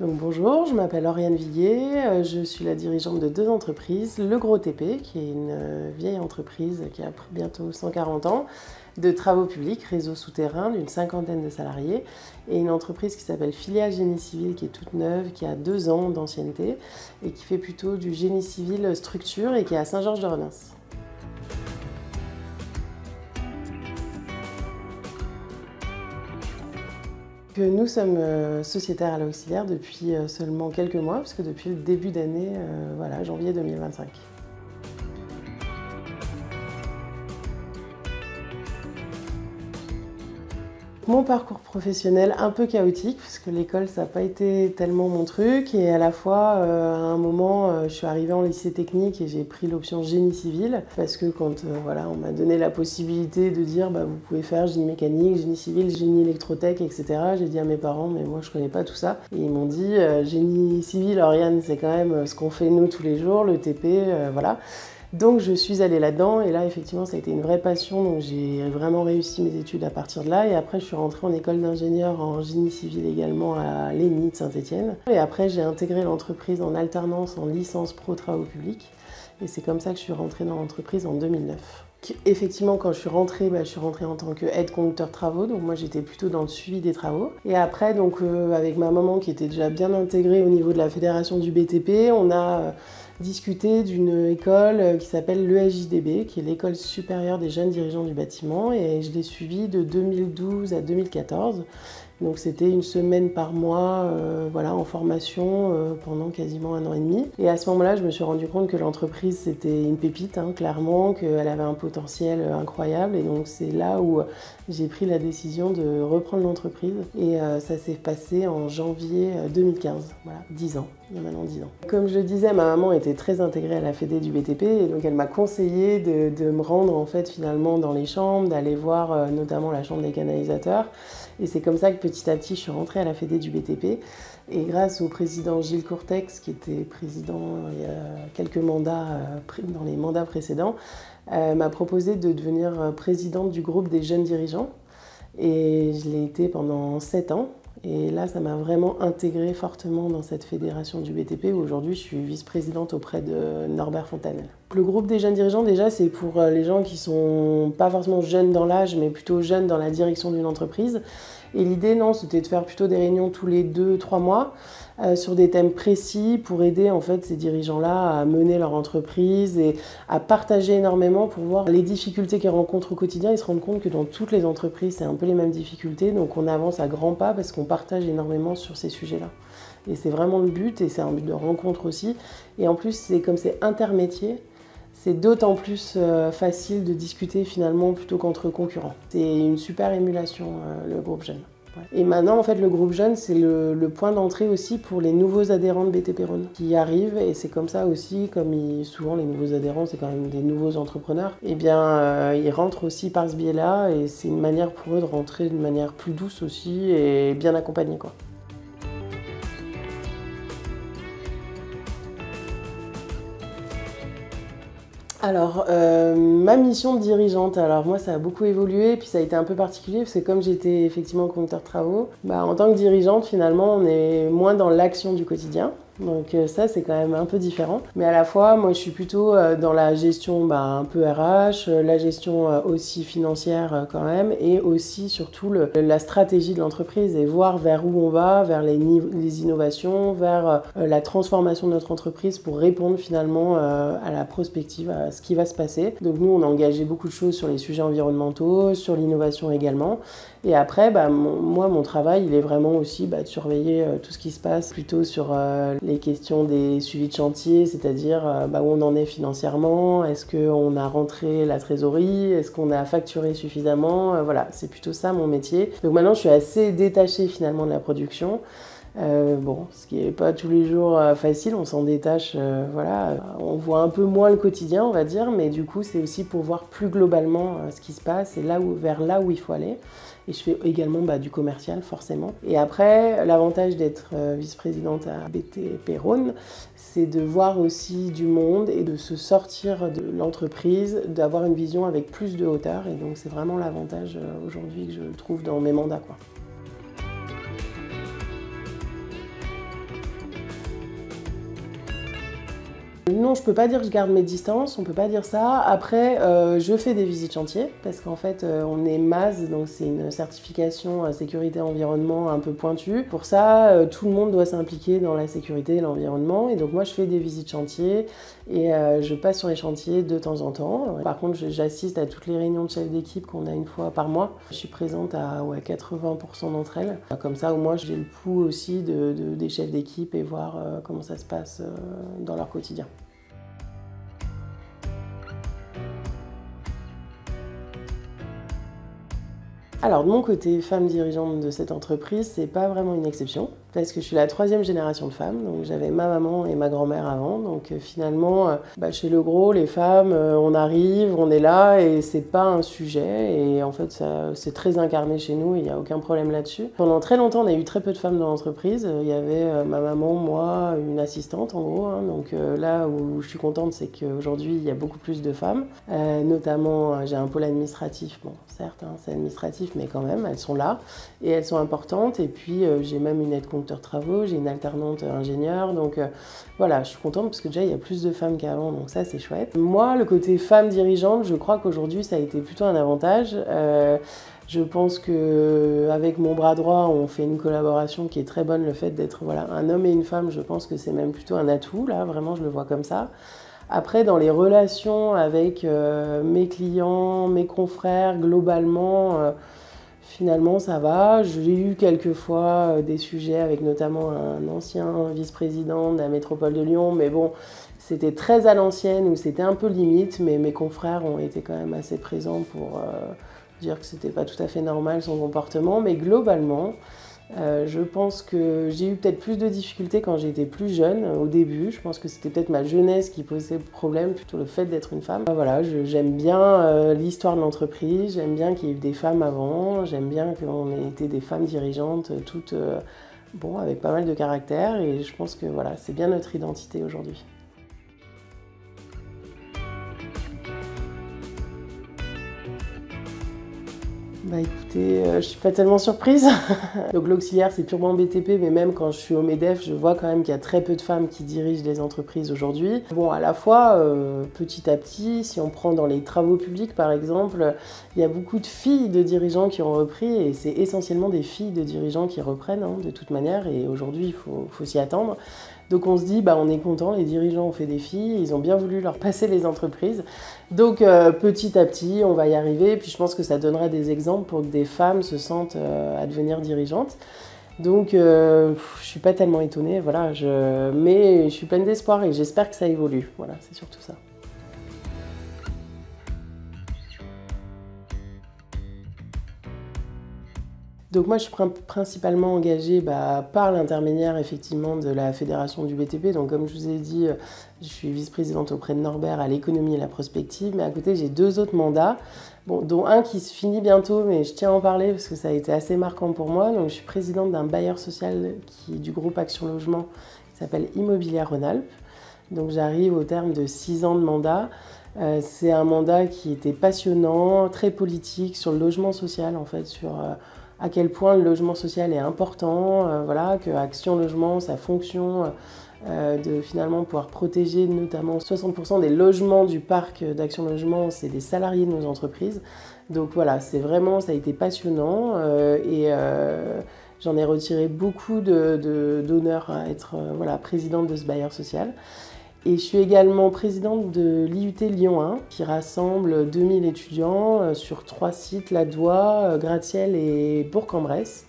Donc bonjour, je m'appelle Oriane Viguier, je suis la dirigeante de deux entreprises, Le Gros TP, qui est une vieille entreprise qui a bientôt 140 ans, de travaux publics, réseau souterrain d'une 50aine de salariés, et une entreprise qui s'appelle Filiale Génie Civil, qui est toute neuve, qui a 2 ans d'ancienneté, et qui fait plutôt du génie civil structure et qui est à Saint-Georges-de-Renens. Nous sommes sociétaires à l'auxiliaire depuis seulement quelques mois, parce que depuis le début d'année, janvier 2025. Mon parcours professionnel un peu chaotique, puisque l'école ça n'a pas été tellement mon truc, et à la fois à un moment je suis arrivée en lycée technique et j'ai pris l'option génie civil, parce que quand on m'a donné la possibilité de dire vous pouvez faire génie mécanique, génie civil, génie électrotech, etc. J'ai dit à mes parents mais moi je connais pas tout ça, et ils m'ont dit génie civil Oriane c'est quand même ce qu'on fait nous tous les jours, le TP, voilà. Donc je suis allée là-dedans et là effectivement ça a été une vraie passion, donc j'ai vraiment réussi mes études à partir de là, et après je suis rentrée en école d'ingénieur en génie civil également à l'ENI de Saint-Étienne, et après j'ai intégré l'entreprise en alternance en licence pro travaux publics, et c'est comme ça que je suis rentrée dans l'entreprise en 2009. Effectivement, quand je suis rentrée en tant que aide conducteur travaux, donc moi j'étais plutôt dans le suivi des travaux. Et après, avec ma maman qui était déjà bien intégrée au niveau de la fédération du BTP, on a discuté d'une école qui s'appelle l'ESJDB, qui est l'école supérieure des jeunes dirigeants du bâtiment, et je l'ai suivie de 2012 à 2014. Donc c'était une semaine par mois en formation pendant quasiment 1 an et demi. Et à ce moment-là, je me suis rendu compte que l'entreprise c'était une pépite, clairement, qu'elle avait un potentiel incroyable. Et donc c'est là où j'ai pris la décision de reprendre l'entreprise. Et ça s'est passé en janvier 2015, voilà, 10 ans. Il y a maintenant 10 ans. Comme je le disais, ma maman était très intégrée à la fédé du BTP, et donc elle m'a conseillé de me rendre en fait finalement dans les chambres, d'aller voir notamment la chambre des canalisateurs. Et c'est comme ça que petit à petit je suis rentrée à la fédé du BTP. Et grâce au président Gilles Courtex, qui était président il y a quelques mandats, dans les mandats précédents, m'a proposé de devenir présidente du groupe des jeunes dirigeants. Et je l'ai été pendant 7 ans. Et là, ça m'a vraiment intégrée fortement dans cette fédération du BTP, où aujourd'hui je suis vice-présidente auprès de Norbert Fontanelle. Le groupe des jeunes dirigeants, déjà, c'est pour les gens qui sont pas forcément jeunes dans l'âge, mais plutôt jeunes dans la direction d'une entreprise. Et l'idée, non, c'était de faire plutôt des réunions tous les 2-3 mois sur des thèmes précis pour aider en fait ces dirigeants-là à mener leur entreprise et à partager énormément pour voir les difficultés qu'ils rencontrent au quotidien. Ils se rendent compte que dans toutes les entreprises, c'est un peu les mêmes difficultés, donc on avance à grands pas parce qu'on partage énormément sur ces sujets-là. Et c'est vraiment le but, et c'est un but de rencontre aussi. Et en plus, comme c'est intermétier, c'est d'autant plus facile de discuter finalement plutôt qu'entre concurrents. C'est une super émulation, le groupe jeune. Ouais. Et maintenant, en fait, le groupe jeune, c'est le point d'entrée aussi pour les nouveaux adhérents de BTP Rhône qui arrivent, et c'est comme ça aussi, souvent les nouveaux adhérents, c'est quand même des nouveaux entrepreneurs, et bien ils rentrent aussi par ce biais-là, et c'est une manière pour eux de rentrer d'une manière plus douce aussi et bien accompagnée, quoi. Alors, ma mission de dirigeante, alors moi ça a beaucoup évolué, puis ça a été un peu particulier, parce que comme j'étais effectivement conducteur de travaux, en tant que dirigeante finalement on est moins dans l'action du quotidien. Donc ça c'est quand même un peu différent. Mais à la fois, moi je suis plutôt dans la gestion un peu RH, la gestion aussi financière quand même, et aussi surtout la stratégie de l'entreprise, et voir vers où on va, vers les innovations, vers la transformation de notre entreprise pour répondre finalement à la prospective, à ce qui va se passer. Donc nous on a engagé beaucoup de choses sur les sujets environnementaux, sur l'innovation également. Et après, mon travail, il est vraiment aussi de surveiller tout ce qui se passe, plutôt sur les questions des suivis de chantier, c'est-à-dire où on en est financièrement, est-ce qu'on a rentré la trésorerie, est-ce qu'on a facturé suffisamment, voilà, c'est plutôt ça mon métier. Donc maintenant, je suis assez détachée finalement de la production. Ce qui n'est pas tous les jours facile, on s'en détache, on voit un peu moins le quotidien, on va dire, mais du coup c'est aussi pour voir plus globalement ce qui se passe et vers là où il faut aller. Et je fais également du commercial forcément. Et après, l'avantage d'être vice-présidente à BTP Rhône, c'est de voir aussi du monde et de se sortir de l'entreprise, d'avoir une vision avec plus de hauteur. Et donc c'est vraiment l'avantage aujourd'hui que je trouve dans mes mandats, quoi. Non, je peux pas dire que je garde mes distances, on peut pas dire ça. Après, je fais des visites chantier parce qu'en fait, on est MAS, donc c'est une certification sécurité environnement un peu pointue. Pour ça, tout le monde doit s'impliquer dans la sécurité et l'environnement. Et donc moi, je fais des visites chantier et je passe sur les chantiers de temps en temps. Par contre, j'assiste à toutes les réunions de chefs d'équipe qu'on a une fois par mois. Je suis présente à 80% d'entre elles. Comme ça, au moins, j'ai le pouls aussi des chefs d'équipe et voir comment ça se passe dans leur quotidien. Alors de mon côté, femme dirigeante de cette entreprise, c'est pas vraiment une exception parce que je suis la 3e génération de femmes, donc j'avais ma maman et ma grand-mère avant, donc finalement, chez Legros, les femmes, on arrive, on est là et c'est pas un sujet et en fait c'est très incarné chez nous, il n'y a aucun problème là-dessus. Pendant très longtemps, on a eu très peu de femmes dans l'entreprise, il y avait ma maman, moi, une assistante en gros, hein, donc là où je suis contente, c'est qu'aujourd'hui il y a beaucoup plus de femmes, notamment j'ai un pôle administratif, bon certes, hein, c'est administratif, mais quand même, elles sont là et elles sont importantes. Et puis, j'ai même une aide-conducteur travaux, j'ai une alternante ingénieure. Donc, voilà, je suis contente parce que déjà, il y a plus de femmes qu'avant. Donc, ça, c'est chouette. Moi, le côté femme dirigeante, je crois qu'aujourd'hui, ça a été plutôt un avantage. Je pense qu'avec mon bras droit, on fait une collaboration qui est très bonne. Le fait d'être un homme et une femme, je pense que c'est même plutôt un atout. Là, vraiment, je le vois comme ça. Après, dans les relations avec mes clients, mes confrères, globalement, finalement, ça va. J'ai eu quelques fois des sujets avec notamment un ancien vice-président de la métropole de Lyon, mais bon, c'était très à l'ancienne où c'était un peu limite, mais mes confrères ont été quand même assez présents pour dire que c'était pas tout à fait normal son comportement, mais globalement, je pense que j'ai eu peut-être plus de difficultés quand j'étais plus jeune, au début. Je pense que c'était peut-être ma jeunesse qui posait problème, plutôt le fait d'être une femme. Voilà, j'aime bien l'histoire de l'entreprise, j'aime bien qu'il y ait eu des femmes avant, j'aime bien qu'on ait été des femmes dirigeantes, toutes avec pas mal de caractère, et je pense que voilà, c'est bien notre identité aujourd'hui. Bah écoutez, je suis pas tellement surprise. Donc l'auxiliaire c'est purement BTP, mais même quand je suis au MEDEF, je vois quand même qu'il y a très peu de femmes qui dirigent les entreprises aujourd'hui. Bon, à la fois, petit à petit, si on prend dans les travaux publics par exemple, il y a beaucoup de filles de dirigeants qui ont repris et c'est essentiellement des filles de dirigeants qui reprennent hein, de toute manière et aujourd'hui il faut s'y attendre. Donc on se dit, on est content, les dirigeants ont fait des filles, ils ont bien voulu leur passer les entreprises. Donc petit à petit, on va y arriver. Et puis je pense que ça donnera des exemples pour que des femmes se sentent à devenir dirigeantes. Donc je suis pas tellement étonnée, voilà, mais je suis pleine d'espoir et j'espère que ça évolue. Voilà, c'est surtout ça. Donc moi je suis principalement engagée par l'intermédiaire effectivement de la fédération du BTP. Donc comme je vous ai dit, je suis vice-présidente auprès de Norbert à l'économie et la prospective. Mais à côté j'ai 2 autres mandats, dont un qui se finit bientôt, mais je tiens à en parler parce que ça a été assez marquant pour moi. Donc je suis présidente d'un bailleur social du groupe Action Logement qui s'appelle Immobilière Rhône-Alpes. Donc j'arrive au terme de 6 ans de mandat. C'est un mandat qui était passionnant, très politique, sur le logement social en fait, sur à quel point le logement social est important, que Action Logement, sa fonction de finalement pouvoir protéger notamment 60% des logements du parc d'Action Logement, c'est des salariés de nos entreprises. Donc voilà, ça a été passionnant et j'en ai retiré beaucoup d'honneur à être présidente de ce bailleur social. Et je suis également présidente de l'IUT Lyon 1, qui rassemble 2000 étudiants sur 3 sites, La Doua, Gratte-Ciel et Bourg-en-Bresse.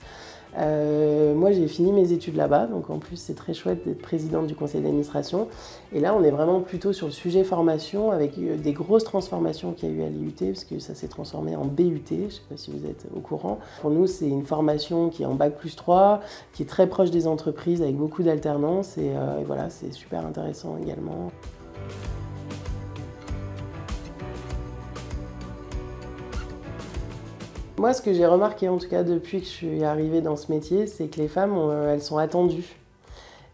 Moi, j'ai fini mes études là-bas, donc en plus, c'est très chouette d'être présidente du conseil d'administration. Et là, on est vraiment plutôt sur le sujet formation, avec des grosses transformations qu'il y a eu à l'IUT, parce que ça s'est transformé en BUT, je ne sais pas si vous êtes au courant. Pour nous, c'est une formation qui est en Bac+3, qui est très proche des entreprises, avec beaucoup d'alternance, et voilà, c'est super intéressant également. Moi, ce que j'ai remarqué, en tout cas depuis que je suis arrivée dans ce métier, c'est que les femmes, elles sont attendues.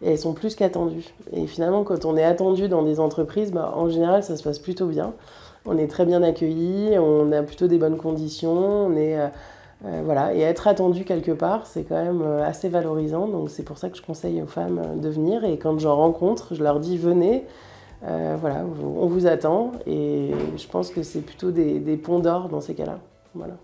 Et elles sont plus qu'attendues. Et finalement, quand on est attendu dans des entreprises, en général, ça se passe plutôt bien. On est très bien accueillis, on a plutôt des bonnes conditions, et être attendu quelque part, c'est quand même assez valorisant. Donc c'est pour ça que je conseille aux femmes de venir. Et quand j'en rencontre, je leur dis venez. Voilà, on vous attend et je pense que c'est plutôt des ponts d'or dans ces cas-là. Voilà.